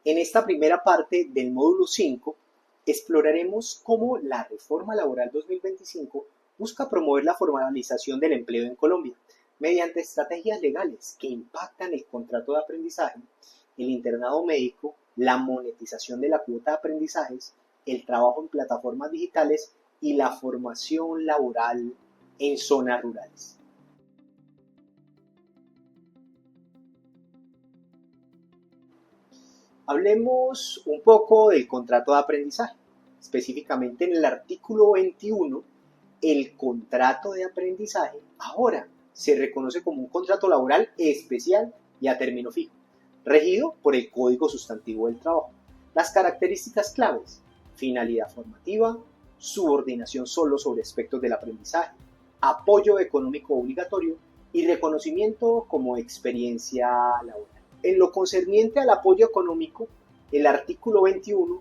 En esta primera parte del módulo 5 exploraremos cómo la reforma laboral 2025 busca promover la formalización del empleo en Colombia mediante estrategias legales que impactan el contrato de aprendizaje, el internado médico, la monetización de la cuota de aprendizajes, el trabajo en plataformas digitales y la formación laboral en zonas rurales. Hablemos un poco del contrato de aprendizaje. Específicamente en el artículo 21, el contrato de aprendizaje ahora se reconoce como un contrato laboral especial y a término fijo, regido por el Código Sustantivo del Trabajo. Las características claves: finalidad formativa, subordinación solo sobre aspectos del aprendizaje, apoyo económico obligatorio y reconocimiento como experiencia laboral. En lo concerniente al apoyo económico, el artículo 21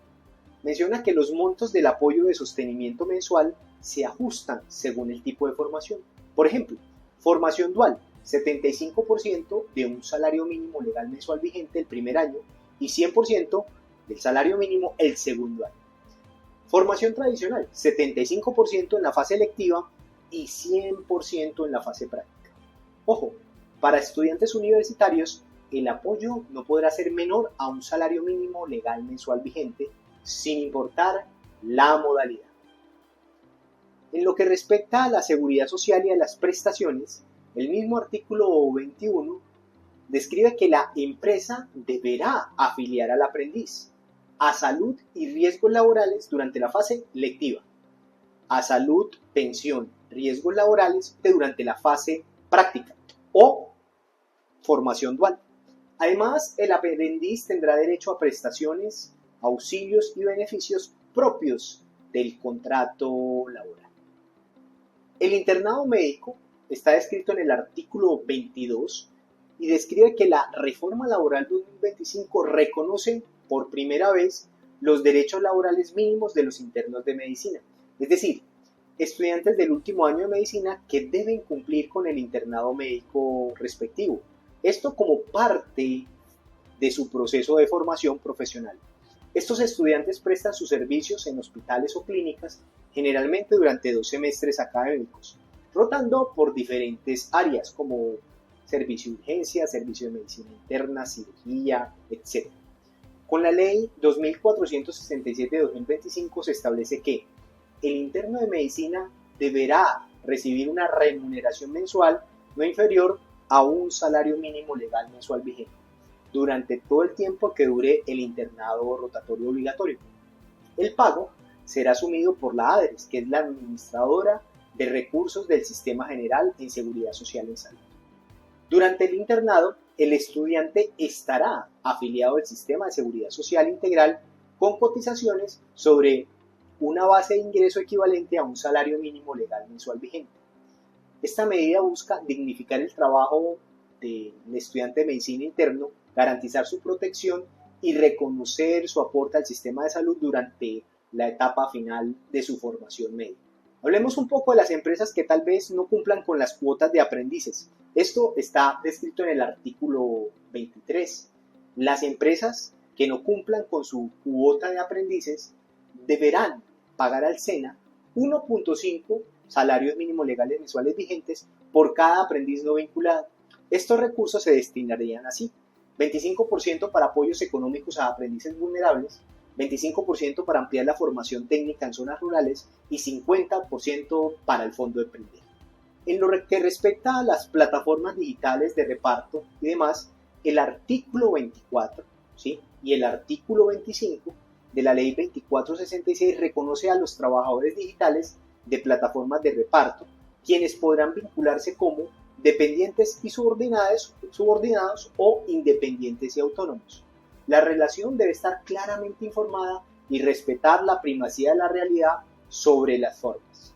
menciona que los montos del apoyo de sostenimiento mensual se ajustan según el tipo de formación. Por ejemplo, formación dual, 75% de un salario mínimo legal mensual vigente el primer año y 100% del salario mínimo el segundo año. Formación tradicional, 75% en la fase lectiva y 100% en la fase práctica. Ojo, para estudiantes universitarios, el apoyo no podrá ser menor a un salario mínimo legal mensual vigente, sin importar la modalidad. En lo que respecta a la seguridad social y a las prestaciones, el mismo artículo 21 describe que la empresa deberá afiliar al aprendiz a salud y riesgos laborales durante la fase lectiva, a salud, pensión, riesgos laborales durante la fase práctica o formación dual. Además, el aprendiz tendrá derecho a prestaciones, auxilios y beneficios propios del contrato laboral. El internado médico está descrito en el artículo 22 y describe que la reforma laboral 2025 reconoce por primera vez los derechos laborales mínimos de los internos de medicina, es decir, estudiantes del último año de medicina que deben cumplir con el internado médico respectivo. Esto como parte de su proceso de formación profesional. Estos estudiantes prestan sus servicios en hospitales o clínicas, generalmente durante 2 semestres académicos, rotando por diferentes áreas como servicio de urgencia, servicio de medicina interna, cirugía, etc. Con la ley 2467 de 2025 se establece que el interno de medicina deberá recibir una remuneración mensual no inferior a un salario mínimo legal mensual vigente durante todo el tiempo que dure el internado rotatorio obligatorio. El pago será asumido por la ADRES, que es la administradora de recursos del Sistema General en Seguridad Social en Salud. Durante el internado, el estudiante estará afiliado al Sistema de Seguridad Social Integral con cotizaciones sobre una base de ingreso equivalente a un salario mínimo legal mensual vigente. Esta medida busca dignificar el trabajo del estudiante de medicina interno, garantizar su protección y reconocer su aporte al sistema de salud durante la etapa final de su formación médica. Hablemos un poco de las empresas que tal vez no cumplan con las cuotas de aprendices. Esto está descrito en el artículo 23. Las empresas que no cumplan con su cuota de aprendices deberán pagar al SENA 1.5 salarios mínimos legales mensuales vigentes por cada aprendiz no vinculado. Estos recursos se destinarían así: 25% para apoyos económicos a aprendices vulnerables, 25% para ampliar la formación técnica en zonas rurales y 50% para el Fondo de Emprender. En lo que respecta a las plataformas digitales de reparto y demás, el artículo 24, ¿sí?, y el artículo 25 de la Ley 2466 reconoce a los trabajadores digitales de plataformas de reparto, quienes podrán vincularse como dependientes y subordinados o independientes y autónomos. La relación debe estar claramente informada y respetar la primacía de la realidad sobre las formas.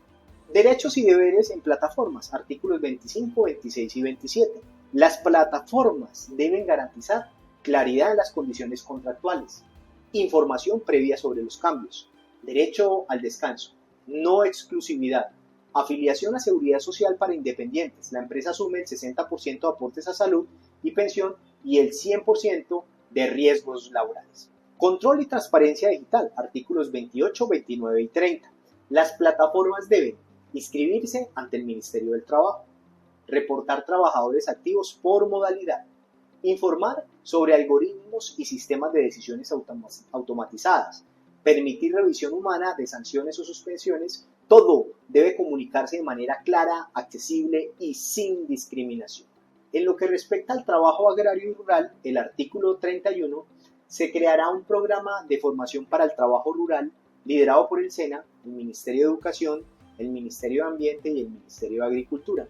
Derechos y deberes en plataformas, artículos 25, 26 y 27. Las plataformas deben garantizar claridad en las condiciones contractuales, información previa sobre los cambios, derecho al descanso, no exclusividad, afiliación a seguridad social para independientes. La empresa asume el 60% de aportes a salud y pensión y el 100% de riesgos laborales. Control y transparencia digital, artículos 28, 29 y 30. Las plataformas deben inscribirse ante el Ministerio del Trabajo, reportar trabajadores activos por modalidad, informar sobre algoritmos y sistemas de decisiones automatizadas, permitir revisión humana de sanciones o suspensiones. Todo debe comunicarse de manera clara, accesible y sin discriminación. En lo que respecta al trabajo agrario y rural, el artículo 31, se creará un programa de formación para el trabajo rural liderado por el SENA, el Ministerio de Educación, el Ministerio de Ambiente y el Ministerio de Agricultura.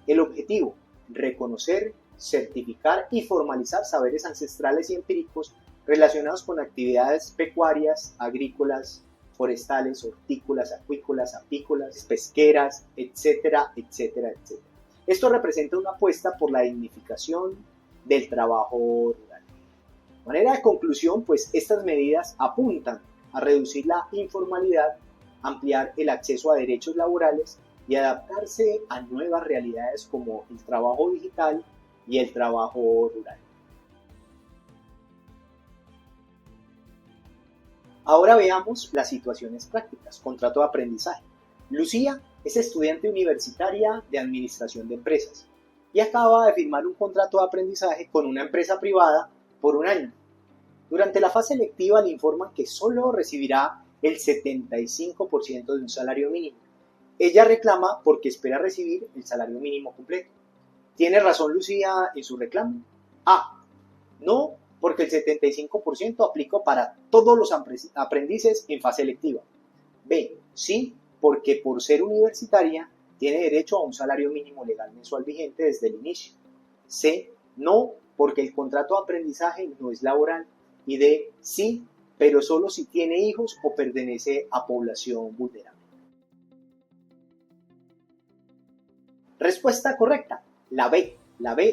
El objetivo, reconocer, certificar y formalizar saberes ancestrales y empíricos relacionados con actividades pecuarias, agrícolas, forestales, hortícolas, acuícolas, apícolas, pesqueras, etcétera, etcétera, etcétera. Esto representa una apuesta por la dignificación del trabajo rural. De manera de conclusión, pues estas medidas apuntan a reducir la informalidad, ampliar el acceso a derechos laborales y adaptarse a nuevas realidades como el trabajo digital y el trabajo rural. Ahora veamos las situaciones prácticas. Contrato de aprendizaje. Lucía es estudiante universitaria de administración de empresas y acaba de firmar un contrato de aprendizaje con una empresa privada por un año. Durante la fase electiva le informan que solo recibirá el 75% de un salario mínimo. Ella reclama porque espera recibir el salario mínimo completo. ¿Tiene razón Lucía en su reclamo? A. No, porque el 75% aplica para todos los aprendices en fase electiva. B. Sí, porque por ser universitaria tiene derecho a un salario mínimo legal mensual vigente desde el inicio. C. No, porque el contrato de aprendizaje no es laboral. Y D. Sí, pero solo si tiene hijos o pertenece a población vulnerable. Respuesta correcta, la B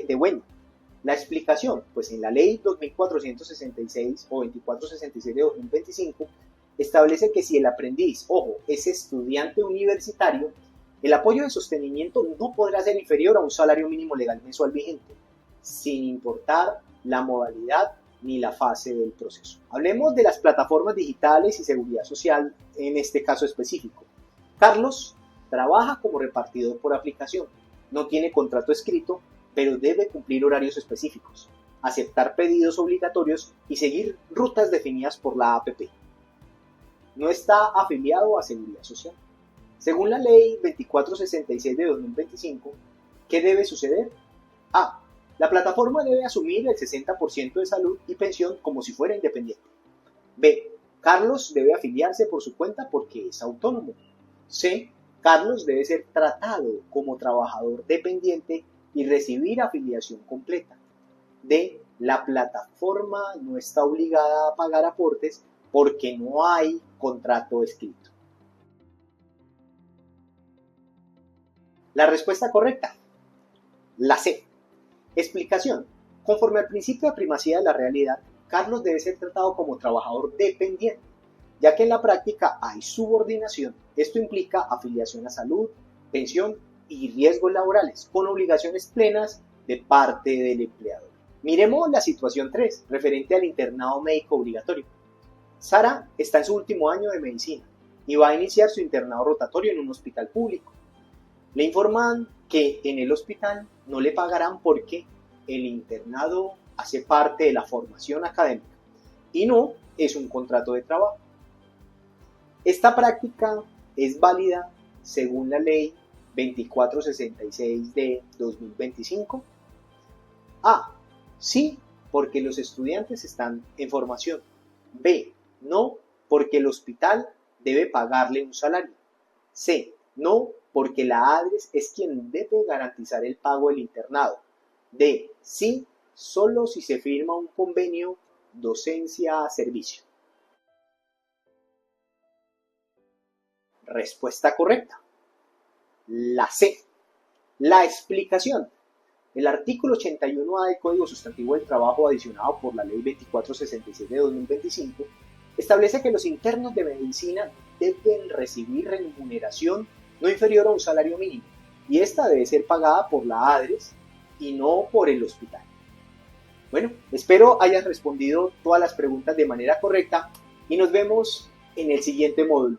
de bueno. La explicación, pues en la ley 2466 o 2466 de 2025 establece que si el aprendiz, ojo, es estudiante universitario, el apoyo de sostenimiento no podrá ser inferior a un salario mínimo legal mensual vigente, sin importar la modalidad ni la fase del proceso. Hablemos de las plataformas digitales y seguridad social en este caso específico. Carlos trabaja como repartidor por aplicación, no tiene contrato escrito, pero debe cumplir horarios específicos, aceptar pedidos obligatorios y seguir rutas definidas por la APP. No está afiliado a Seguridad Social. Según la Ley 2466 de 2025, ¿qué debe suceder? A. La plataforma debe asumir el 60% de salud y pensión como si fuera independiente. B. Carlos debe afiliarse por su cuenta porque es autónomo. C. Carlos debe ser tratado como trabajador dependiente y recibir afiliación completa. D. La plataforma no está obligada a pagar aportes porque no hay contrato escrito. La respuesta correcta, la C. Explicación. Conforme al principio de primacía de la realidad, Carlos debe ser tratado como trabajador dependiente, ya que en la práctica hay subordinación. Esto implica afiliación a salud, pensión y riesgos laborales, con obligaciones plenas de parte del empleador. Miremos la situación 3, referente al internado médico obligatorio. Sara está en su último año de medicina y va a iniciar su internado rotatorio en un hospital público. Le informan que en el hospital no le pagarán porque el internado hace parte de la formación académica y no es un contrato de trabajo. Esta práctica es válida según la ley 2466 de 2025. A. Sí, porque los estudiantes están en formación. B. No, porque el hospital debe pagarle un salario. C. No, porque la ADRES es quien debe garantizar el pago del internado. D. Sí, solo si se firma un convenio docencia-servicio. Respuesta correcta, la C. La explicación. El artículo 81A del Código Sustantivo del Trabajo, adicionado por la Ley 2466 de 2025, establece que los internos de medicina deben recibir remuneración no inferior a un salario mínimo, y esta debe ser pagada por la ADRES y no por el hospital. Bueno, espero hayas respondido todas las preguntas de manera correcta y nos vemos en el siguiente módulo.